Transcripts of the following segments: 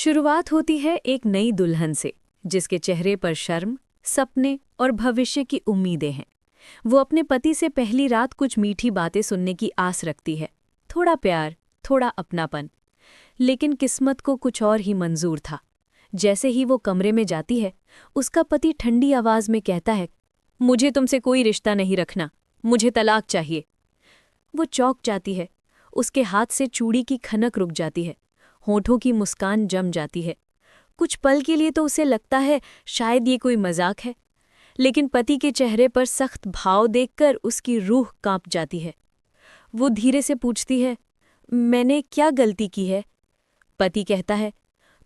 शुरुआत होती है एक नई दुल्हन से, जिसके चेहरे पर शर्म, सपने और भविष्य की उम्मीदें हैं। वो अपने पति से पहली रात कुछ मीठी बातें सुनने की आस रखती है, थोड़ा प्यार, थोड़ा अपनापन। लेकिन किस्मत को कुछ और ही मंजूर था। जैसे ही वो कमरे में जाती है, उसका पति ठंडी आवाज में कहता है, मुझे तुमसे कोई रिश्ता नहीं रखना, मुझे तलाक चाहिए। वो चौंक जाती है, उसके हाथ से चूड़ी की खनक रुक जाती है, होठों की मुस्कान जम जाती है। कुछ पल के लिए तो उसे लगता है शायद ये कोई मजाक है, लेकिन पति के चेहरे पर सख्त भाव देखकर उसकी रूह कांप जाती है। वो धीरे से पूछती है, मैंने क्या गलती की है? पति कहता है,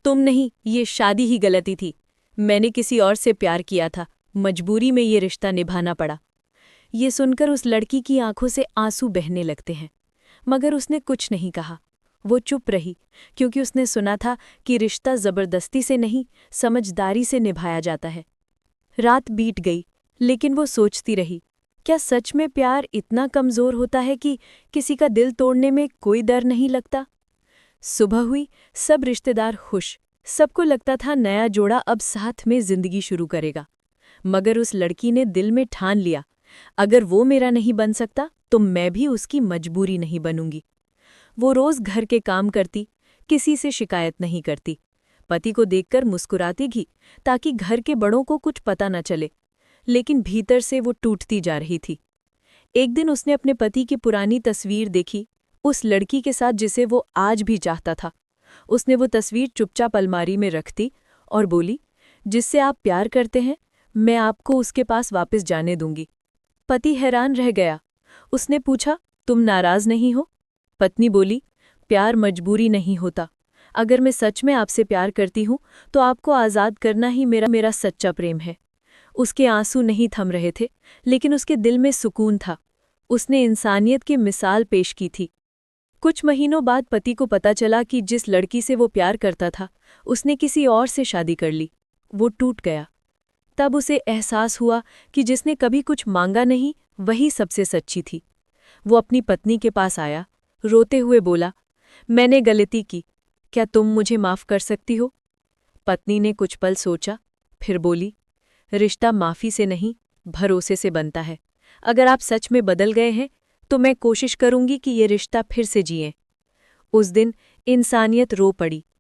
तुम नहीं, ये शादी ही गलती थी। मैंने किसी और से प्यार किया था, मजबूरी में ये रिश्ता निभाना पड़ा। ये सुनकर उस लड़की की आंखों से आंसू बहने लगते हैं, मगर उसने कुछ नहीं कहा। वो चुप रही, क्योंकि उसने सुना था कि रिश्ता जबरदस्ती से नहीं, समझदारी से निभाया जाता है। रात बीत गई, लेकिन वो सोचती रही, क्या सच में प्यार इतना कमजोर होता है कि किसी का दिल तोड़ने में कोई डर नहीं लगता? सुबह हुई, सब रिश्तेदार खुश। सबको लगता था नया जोड़ा अब साथ में जिंदगी शुरू करेगा। मगर उस लड़की ने दिल में ठान लिया, अगर वो मेरा नहीं बन सकता तो मैं भी उसकी मजबूरी नहीं बनूंगी। वो रोज घर के काम करती, किसी से शिकायत नहीं करती, पति को देखकर मुस्कुराती भी, ताकि घर के बड़ों को कुछ पता न चले। लेकिन भीतर से वो टूटती जा रही थी। एक दिन उसने अपने पति की पुरानी तस्वीर देखी, उस लड़की के साथ जिसे वो आज भी चाहता था। उसने वो तस्वीर चुपचाप अलमारी में रख दी और बोली, जिससे आप प्यार करते हैं, मैं आपको उसके पास वापस जाने दूंगी। पति हैरान रह गया। उसने पूछा, तुम नाराज नहीं हो? पत्नी बोली, प्यार मजबूरी नहीं होता। अगर मैं सच में आपसे प्यार करती हूँ तो आपको आज़ाद करना ही मेरा सच्चा प्रेम है। उसके आंसू नहीं थम रहे थे, लेकिन उसके दिल में सुकून था। उसने इंसानियत की मिसाल पेश की थी। कुछ महीनों बाद पति को पता चला कि जिस लड़की से वो प्यार करता था, उसने किसी और से शादी कर ली। वो टूट गया। तब उसे एहसास हुआ कि जिसने कभी कुछ मांगा नहीं, वही सबसे सच्ची थी। वो अपनी पत्नी के पास आया, रोते हुए बोला, मैंने गलती की, क्या तुम मुझे माफ़ कर सकती हो? पत्नी ने कुछ पल सोचा, फिर बोली, रिश्ता माफ़ी से नहीं, भरोसे से बनता है। अगर आप सच में बदल गए हैं तो मैं कोशिश करूंगी कि ये रिश्ता फिर से जिए। उस दिन इंसानियत रो पड़ी,